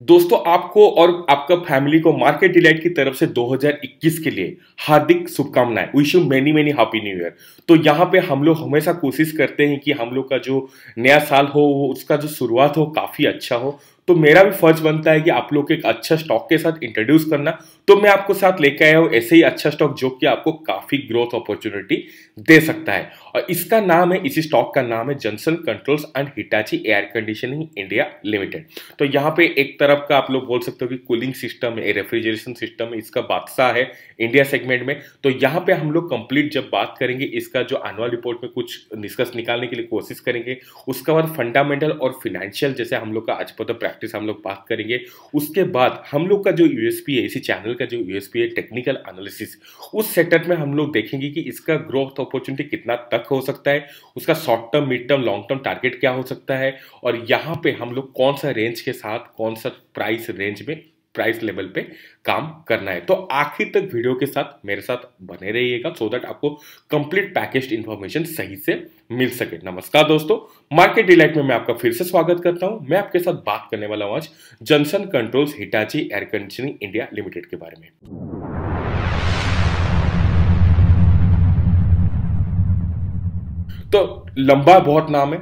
दोस्तों आपको और आपका फैमिली को मार्केट डिलाइट की तरफ से 2021 के लिए हार्दिक शुभकामनाएं। Wish you many many happy new year. तो यहाँ पे हम लोग हमेशा कोशिश करते हैं कि हम लोग का जो नया साल हो वो उसका जो शुरुआत हो काफी अच्छा हो। तो मेरा भी फर्ज बनता है कि आप लोग को एक अच्छा स्टॉक के साथ इंट्रोड्यूस करना। तो मैं आपको साथ लेके आया हूँ ऐसे ही अच्छा स्टॉक जो कि आपको काफी ग्रोथ अपॉर्चुनिटी दे सकता है। और इसका नाम है, इसी स्टॉक का नाम है Johnson controls and Hitachi air conditioning India limited. तो यहाँ पे एक तरफ का आप लोग बोल सकते हो कि कूलिंग सिस्टम है, रेफ्रिजरेशन सिस्टम है, इसका बादशाह है इंडिया सेगमेंट में। तो यहाँ पे हम लोग कंप्लीट जब बात करेंगे इसका जो एनुअल रिपोर्ट में कुछ निष्कर्ष निकालने के लिए कोशिश करेंगे। उसके बाद फंडामेंटल और फिनेंशियल जैसे हम लोग का आज पर प्रैक्टिस हम लोग बात करेंगे। उसके बाद हम लोग का जो यूएसपी है, इसी चैनल का जो यूएसपी है टेक्निकल एनालिसिस, उस सेटअप में हम लोग देखेंगे कि इसका ग्रोथ अपॉर्चुनिटी कितना तक हो सकता है, उसका short term, mid term, long term target क्या हो सकता है, और यहाँ पे हम लोग कौन सा रेंज के साथ, कौन सा प्राइस रेंज में, प्राइस लेवल पे काम करना है। तो आखिर तक वीडियो के साथ मेरे साथ बने रहिएगा सो दैट आपको कंप्लीट पैकेज्ड इंफॉर्मेशन सही से मिल सके। नमस्कार दोस्तों, मार्केट डिलाइट में मैं आपका फिर से स्वागत करता हूं। मैं आपके साथ बात करने वाला हूं आज Johnson controls Hitachi air conditioning India limited के बारे में। तो लंबा बहुत नाम है,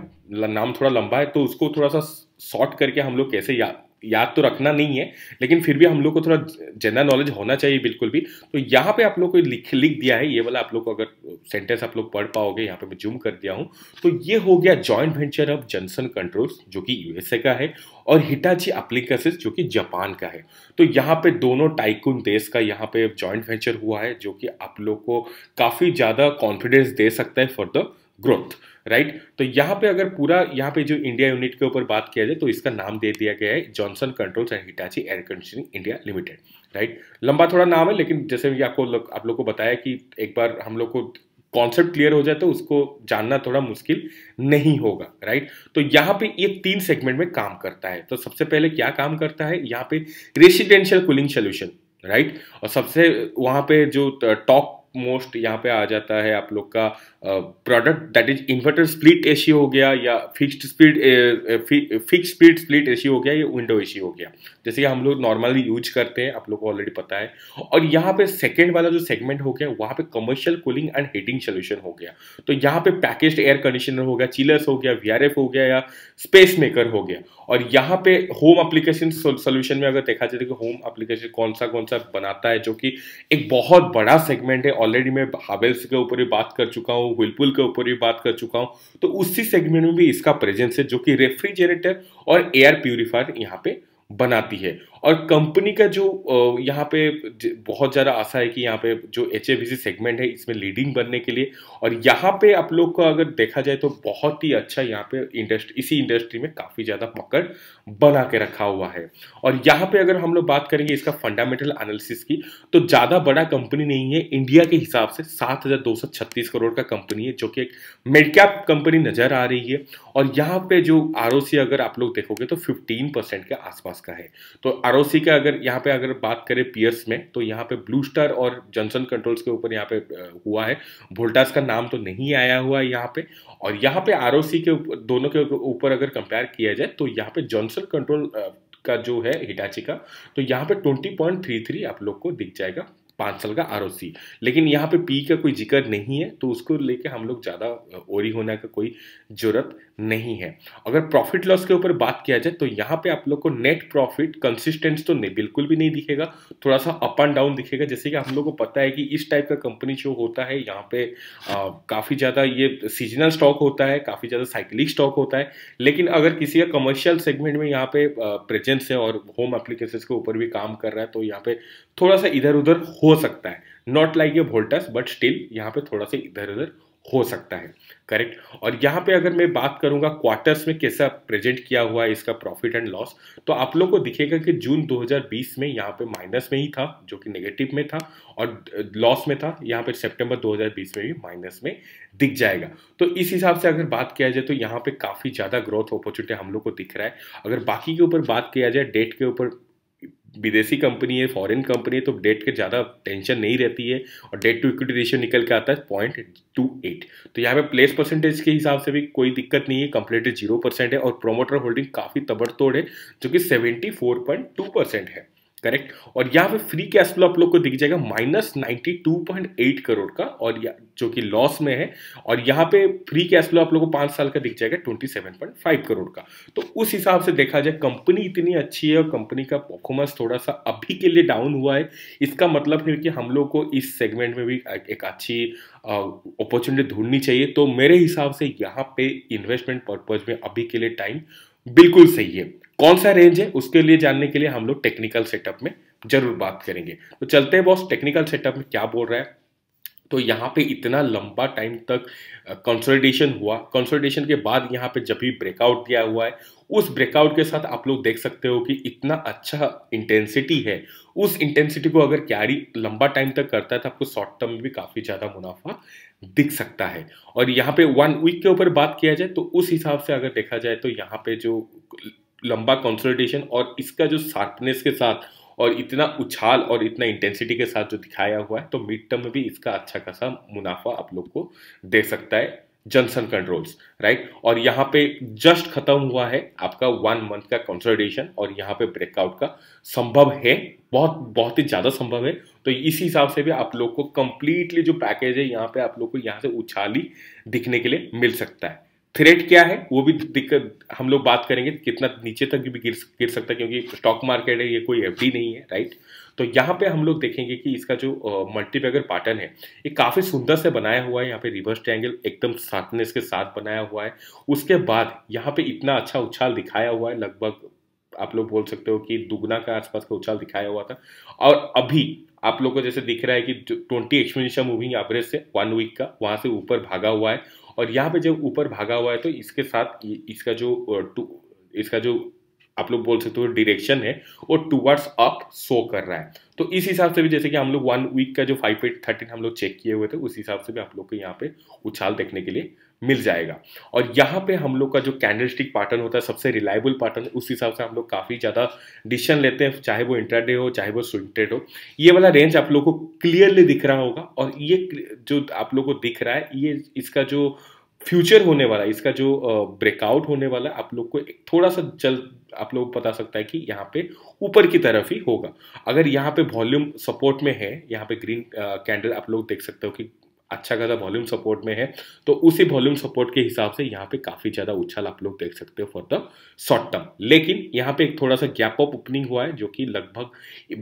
नाम थोड़ा लंबा है, तो उसको थोड़ा सा शॉर्ट करके हम लोग कैसे याद याद तो रखना नहीं है, लेकिन फिर भी हम लोग को थोड़ा जनरल नॉलेज होना चाहिए बिल्कुल भी। तो यहाँ पे आप लोग को लिख लिख दिया है, ये वाला आप लोग को अगर सेंटेंस आप लोग पढ़ पाओगे, यहाँ पे मैं जूम कर दिया हूँ। तो ये हो गया joint venture of Johnson controls जो कि यूएसए का है, और हिटाची एप्लिकेशंस जो कि जापान का है। तो यहाँ पे दोनों टाइकून देश का यहाँ पे जॉइंट वेंचर हुआ है, जो कि आप लोग को काफी ज्यादा कॉन्फिडेंस दे सकता है फॉर द ग्रोथ, राइट। तो यहाँ पे अगर पूरा यहाँ पे जो इंडिया यूनिट के ऊपर बात किया जाए तो इसका नाम दे दिया गया है Johnson controls and Hitachi air conditioning India limited, right. लंबा थोड़ा नाम है, लेकिन जैसे भी आप लोग को बताया कि एक बार हम लोग को कॉन्सेप्ट क्लियर हो जाए तो उसको जानना थोड़ा मुश्किल नहीं होगा, राइट। तो यहाँ पे ये 3 सेगमेंट में काम करता है। तो सबसे पहले क्या काम करता है यहाँ पे, रेसिडेंशियल कूलिंग सोल्यूशन, राइट। और सबसे वहाँ पे जो टॉप मोस्ट यहाँ पे आ जाता है आप लोग का product, that is inverter split AC हो गया, या फिक्स्ड स्पीड स्प्लिट एसी हो गया, या विंडो एसी हो गया, जैसे कि हम लोग नॉर्मली यूज करते हैं, आप लोग को ऑलरेडी पता है। और यहाँ पे सेकेंड वाला जो सेगमेंट हो गया वहाँ पे commercial cooling and heating solution हो गया। तो यहाँ पे पैकेज्ड एयर कंडीशनर हो गया, चिलर्स हो गया, वीआरएफ हो गया, या स्पेस मेकर हो गया। और यहाँ पे होम एप्लीकेशन सोल्यूशन में अगर देखा जाए तो होम एप्लीकेशन कौन सा बनाता है, जो कि एक बहुत बड़ा सेगमेंट है। ऑलरेडी मैं हावेल्स के ऊपर भी बात कर चुका हूँ, व्हिर्लपूल के ऊपर भी बात कर चुका हूँ। तो उसी सेगमेंट में भी इसका प्रेजेंस है, जो कि रेफ्रिजरेटर और एयर प्यूरिफायर यहाँ पे बनाती है। और कंपनी का जो यहाँ पे बहुत ज़्यादा आशा है कि यहाँ पे जो एचएवीसी सेगमेंट है इसमें लीडिंग बनने के लिए। और यहाँ पे आप लोग को अगर देखा जाए तो बहुत ही अच्छा यहाँ पे इसी इंडस्ट्री में काफ़ी ज़्यादा पकड़ बना के रखा हुआ है। और यहाँ पे अगर हम लोग बात करेंगे इसका फंडामेंटल एनालिसिस की, तो ज़्यादा बड़ा कंपनी नहीं है, इंडिया के हिसाब से 7,236 करोड़ का कंपनी है, जो कि एक मिड कैप कंपनी नज़र आ रही है। और यहाँ पे जो आरओसी अगर आप लोग देखोगे तो 15% के आसपास का है। तो आरओसी का अगर यहाँ पे अगर बात करें पीयर्स में, तो यहाँ पे ब्लू स्टार और जॉनसन कंट्रोल्स के ऊपर यहाँ पे हुआ है, वोल्टास का नाम तो नहीं आया हुआ है यहाँ पे। और यहाँ पे आरओसी के दोनों के ऊपर अगर कंपेयर किया जाए तो यहाँ पे जॉनसन कंट्रोल का जो है हिटाची का, तो यहाँ पे 20.33 आप लोग को दिख जाएगा 5 साल का आरओसी। लेकिन यहाँ पे पी का कोई जिक्र नहीं है, तो उसको लेके हम लोग ज़्यादा ओरी होने का कोई जरूरत नहीं है। अगर प्रॉफिट लॉस के ऊपर बात किया जाए तो यहाँ पे आप लोग को नेट प्रॉफिट कंसिस्टेंस तो नहीं, बिल्कुल भी नहीं दिखेगा, थोड़ा सा अप एंड डाउन दिखेगा। जैसे कि हम लोग को पता है कि इस टाइप का कंपनी जो होता है यहाँ पे काफ़ी ज़्यादा ये सीजनल स्टॉक होता है, काफ़ी ज़्यादा साइक्लिक स्टॉक होता है। लेकिन अगर किसी का कमर्शियल सेगमेंट में यहाँ पे प्रेजेंस है और होम एप्लीकेशंस के ऊपर भी काम कर रहा है, तो यहाँ पे थोड़ा सा इधर उधर हो सकता है। Not like a Voltas, but still यहाँ पे थोड़ा सा इधर उधर हो सकता है, करेक्ट। और यहाँ पे अगर मैं बात करूंगा क्वार्टर्स में कैसा प्रेजेंट किया हुआ है इसका प्रॉफिट एंड लॉस, तो आप लोग को दिखेगा कि जून 2020 में यहाँ पे माइनस में ही था, जो कि नेगेटिव में था, और लॉस में था। यहाँ पे सितंबर 2020 में भी माइनस में दिख जाएगा। तो इस हिसाब से अगर बात किया जाए तो यहाँ पे काफ़ी ज़्यादा ग्रोथ अपॉर्चुनिटी हम लोग को दिख रहा है। अगर बाकी के ऊपर बात किया जाए, डेट के ऊपर विदेशी कंपनी है, फॉरेन कंपनी है, तो डेट के ज़्यादा टेंशन नहीं रहती है और डेट टू इक्विटी रेशियो निकल के आता है 0.28। तो यहाँ पे प्लेस परसेंटेज के हिसाब से भी कोई दिक्कत नहीं है, कंप्लीटली 0% है और प्रोमोटर होल्डिंग काफ़ी तबड़तोड़ है जो कि 74.2% है। करेक्ट। और यहाँ पे फ्री कैश फ्लो आप लोग को दिख जाएगा -92.8 करोड़ का, और जो कि लॉस में है। और यहाँ पे फ्री कैश फ्लो आप लोग को 5 साल का दिख जाएगा 27.5 करोड़ का। तो उस हिसाब से देखा जाए कंपनी इतनी अच्छी है और कंपनी का परफॉर्मेंस थोड़ा सा अभी के लिए डाउन हुआ है, इसका मतलब है कि हम लोग को इस सेगमेंट में भी एक अच्छी अपॉर्चुनिटी ढूंढनी चाहिए। तो मेरे हिसाब से यहाँ पे इन्वेस्टमेंट पर्पज में अभी के लिए टाइम बिल्कुल सही है। कौन सा रेंज है उसके लिए जानने के लिए हम लोग टेक्निकल सेटअप में जरूर बात करेंगे। तो चलते हैं बॉस, टेक्निकल सेटअप में क्या बोल रहा है। तो यहाँ पे इतना लंबा टाइम तक कंसोलिडेशन हुआ, कंसोलिडेशन के बाद यहाँ पे जब भी ब्रेकआउट दिया हुआ है, उस ब्रेकआउट के साथ आप लोग देख सकते हो कि इतना अच्छा इंटेंसिटी है। उस इंटेंसिटी को अगर कैरी लंबा टाइम तक करता है तो आपको शॉर्ट टर्म में भी काफी ज्यादा मुनाफा दिख सकता है। और यहाँ पे 1 वीक के ऊपर बात किया जाए तो उस हिसाब से अगर देखा जाए तो यहाँ पे जो लंबा कंसोलिडेशन और इसका जो शार्पनेस के साथ और इतना उछाल और इतना इंटेंसिटी के साथ जो दिखाया हुआ है, तो मिड टर्म में भी इसका अच्छा खासा मुनाफा आप लोग को दे सकता है जॉनसन कंट्रोल्स, राइट। और यहाँ पे जस्ट खत्म हुआ है आपका 1 मंथ का कंसोलिडेशन और यहाँ पे ब्रेकआउट का संभव है, बहुत बहुत ही ज्यादा संभव है। तो इस हिसाब से भी आप लोग को कंप्लीटली जो पैकेज है यहाँ पे आप लोग को यहाँ से उछाली दिखने के लिए मिल सकता है। थ्रेट क्या है वो भी दिक्कत हम लोग बात करेंगे, कितना नीचे तक भी गिर सकता है, क्योंकि स्टॉक मार्केट है, ये कोई एफडी नहीं है, राइट। तो यहाँ पे हम लोग देखेंगे कि इसका जो मल्टीबैगर पैटर्न है ये काफी सुंदर से बनाया हुआ है। यहाँ पे रिवर्स ट्रायंगल एकदम शार्पनेस के साथ बनाया हुआ है। उसके बाद यहाँ पे इतना अच्छा उछाल दिखाया हुआ है, लगभग आप लोग बोल सकते हो कि दुगना का आसपास का उछाल दिखाया हुआ था। और अभी आप लोग को जैसे दिख रहा है कि 20 एक्सपोनेंशियल मूविंग एवरेज से 1 वीक का वहां से ऊपर भागा हुआ है। और यहाँ पे जब ऊपर भागा हुआ है तो इसके साथ इसका जो आप लोग बोल सकते हो डायरेक्शन है वो टुवर्ड्स अप शो कर रहा है। तो इस हिसाब से भी जैसे कि हम लोग 1 वीक का जो 5813 हम लोग चेक किए हुए थे, उस हिसाब से भी आप लोग को यहाँ पे उछाल देखने के लिए मिल जाएगा। और यहाँ पे हम लोग का जो कैंडलस्टिक पैटर्न होता है सबसे रिलायबल पैटर्न, उस हिसाब से हम लोग काफी ज्यादा डिसीजन लेते हैं, चाहे वो इंट्राडे हो चाहे वो स्विंग ट्रेड हो। ये वाला रेंज आप लोग को क्लियरली दिख रहा होगा और ये जो आप लोग को दिख रहा है ये इसका जो फ्यूचर होने वाला है, इसका जो ब्रेकआउट होने वाला है, आप लोग को थोड़ा सा जल्द आप लोग को पता सकता है कि यहाँ पे ऊपर की तरफ ही होगा। अगर यहाँ पे वॉल्यूम सपोर्ट में है, यहाँ पे ग्रीन कैंडल आप लोग देख सकते हो कि अच्छा खासा वॉल्यूम सपोर्ट में है, तो उसी वॉल्यूम सपोर्ट के हिसाब से यहाँ पे काफी ज्यादा उछाल आप लोग देख सकते हो फॉर द शॉर्ट टर्म। लेकिन यहाँ पे एक थोड़ा सा गैप अप ओपनिंग हुआ है जो कि लगभग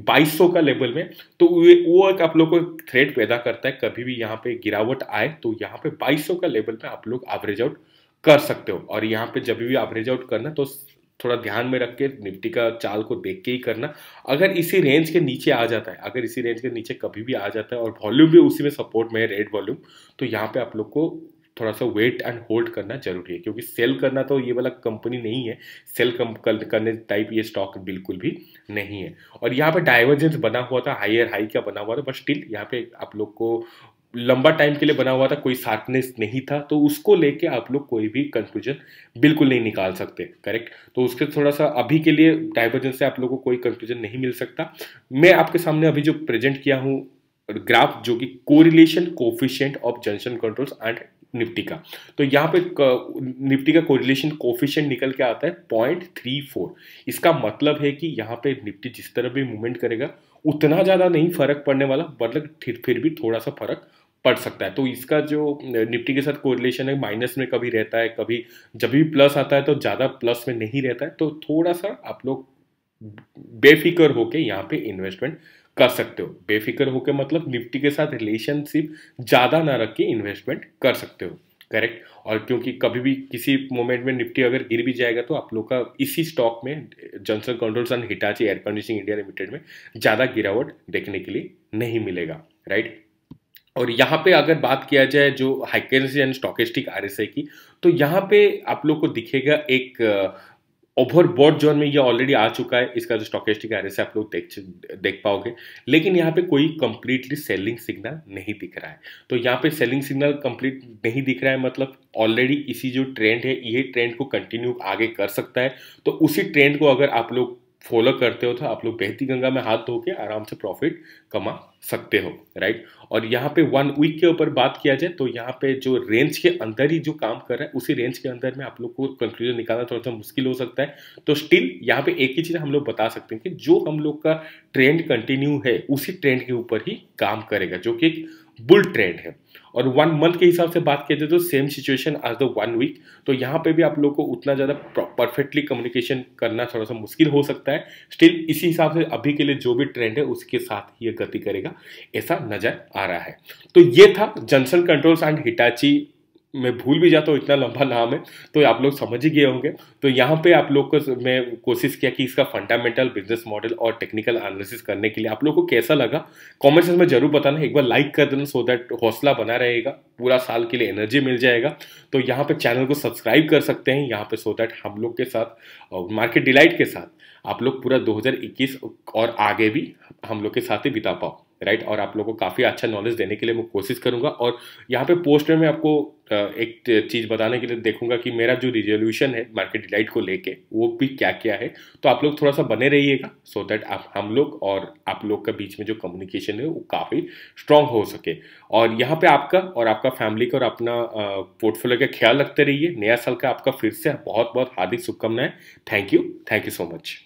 2200 का लेवल में, तो वो एक आप लोग को थ्रेट पैदा करता है। कभी भी यहाँ पे गिरावट आए तो यहाँ पे 2200 का लेवल पे आप लोग एवरेज आउट कर सकते हो। और यहाँ पे जब भी एवरेज आउट करना तो थोड़ा ध्यान में रख के निफ्टी का चाल को देख के ही करना। अगर इसी रेंज के नीचे आ जाता है, अगर इसी रेंज के नीचे कभी भी आ जाता है और वॉल्यूम भी उसी में सपोर्ट में है, रेड वॉल्यूम, तो यहाँ पे आप लोग को थोड़ा सा वेट एंड होल्ड करना जरूरी है, क्योंकि सेल करना तो ये वाला कंपनी नहीं है, सेल करने टाइप ये स्टॉक बिल्कुल भी नहीं है। और यहाँ पे डाइवर्जेंस बना हुआ था, हायर हाई का बना हुआ था, बट स्टिल यहाँ पे आप लोग को लंबा टाइम के लिए बना हुआ था, कोई शार्पनेस नहीं था, तो उसको लेके आप लोग कोई भी कंक्लूजन बिल्कुल नहीं निकाल सकते, करेक्ट। तो उसके थोड़ा सा अभी के लिए डाइवर्जेंस से आप लोगों को कोई कंक्लूजन नहीं मिल सकता। मैं आपके सामने अभी जो प्रेजेंट किया हूँ ग्राफ, जो कि correlation coefficient of Johnson controls and Nifty का, तो यहाँ पे निफ्टी का कोरिलेशन कोफिशिएंट निकल के आता है 0.34। इसका मतलब है कि यहाँ पे निफ्टी जिस तरह भी मूवमेंट करेगा उतना ज़्यादा नहीं फर्क पड़ने वाला, मतलब फिर भी थोड़ा सा फर्क पड़ सकता है। तो इसका जो निफ्टी के साथ कोरिलेशन है माइनस में कभी रहता है, कभी जब भी प्लस आता है तो ज़्यादा प्लस में नहीं रहता है। तो थोड़ा सा आप लोग बेफिक्र होके यहाँ पे इन्वेस्टमेंट कर सकते हो। बेफिक्र होके मतलब निफ्टी के साथ रिलेशनशिप ज़्यादा ना रख के इन्वेस्टमेंट कर सकते हो, करेक्ट। और क्योंकि कभी भी किसी मोमेंट में निफ्टी अगर गिर भी जाएगा तो आप लोग का इसी स्टॉक में Johnson controls and Hitachi air conditioning India limited में ज़्यादा गिरावट देखने के लिए नहीं मिलेगा, राइट। और यहाँ पे अगर बात किया जाए जो हाइकेंसी एंड स्टॉकेस्टिक आरएसआई की, तो यहाँ पे आप लोग को दिखेगा एक ओवरबॉट जोन में ये ऑलरेडी आ चुका है, इसका जो स्टॉकेस्टिक आरएसआई आप लोग देख पाओगे, लेकिन यहाँ पे कोई कंप्लीटली सेलिंग सिग्नल नहीं दिख रहा है। तो यहाँ पे सेलिंग सिग्नल कंप्लीट नहीं दिख रहा है, मतलब ऑलरेडी इसी जो ट्रेंड है ये ट्रेंड को कंटिन्यू आगे कर सकता है। तो उसी ट्रेंड को अगर आप लोग फॉलो करते हो तो आप लोग बहती गंगा में हाथ धो के आराम से प्रॉफिट कमा सकते हो, राइट। और यहाँ पे 1 वीक के ऊपर बात किया जाए तो यहाँ पे जो रेंज के अंदर ही जो काम कर रहा है उसी रेंज के अंदर में आप लोग को कंक्लूजन निकालना थोड़ा सा मुश्किल हो सकता है। तो स्टिल यहाँ पे एक ही चीज़ हम लोग बता सकते हैं कि जो हम लोग का ट्रेंड कंटिन्यू है उसी ट्रेंड के ऊपर ही काम करेगा, जो कि एक बुल ट्रेंड है। और 1 मंथ के हिसाब से बात किया जाए तो same situation as the 1 week. तो यहाँ पे भी आप लोग को उतना ज़्यादा परफेक्टली कम्युनिकेशन करना थोड़ा सा मुश्किल हो सकता है। स्टिल इसी हिसाब से अभी के लिए जो भी ट्रेंड है उसके साथ ही ये गति करेगा, ऐसा नजर आ रहा है। तो ये था जॉनसन कंट्रोल्स एंड हिटाची। मैं भूल भी जाता हूँ, इतना लंबा नाम है, तो आप लोग समझ ही गए होंगे। तो यहाँ पे आप लोग को मैं कोशिश किया कि इसका फंडामेंटल बिजनेस मॉडल और टेक्निकल एनालिसिस करने के लिए आप लोग को कैसा लगा कमेंट्स में जरूर बताना। एक बार लाइक कर देना सो दैट हौसला बना रहेगा, पूरा साल के लिए एनर्जी मिल जाएगा। तो यहाँ पे चैनल को सब्सक्राइब कर सकते हैं यहाँ पे, सो दैट हम लोग के साथ और मार्केट डिलाइट के साथ आप लोग पूरा 2021 और आगे भी हम लोग के साथ ही बिता पाओ, राइट। और आप लोगों को काफ़ी अच्छा नॉलेज देने के लिए मैं कोशिश करूंगा। और यहाँ पे पोस्ट में मैं आपको एक चीज़ बताने के लिए देखूंगा कि मेरा जो रिजोल्यूशन है मार्केट डिलाइट को लेके वो भी क्या क्या है। तो आप लोग थोड़ा सा बने रहिएगा सो दैट आप हम लोग और आप लोग के बीच में जो कम्युनिकेशन है वो काफ़ी स्ट्रांग हो सके। और यहाँ पे आपका और आपका फैमिली का और अपना पोर्टफोलियो का ख्याल रखते रहिए। नया साल का आपका फिर से बहुत बहुत हार्दिक शुभकामनाएं। Thank you so much.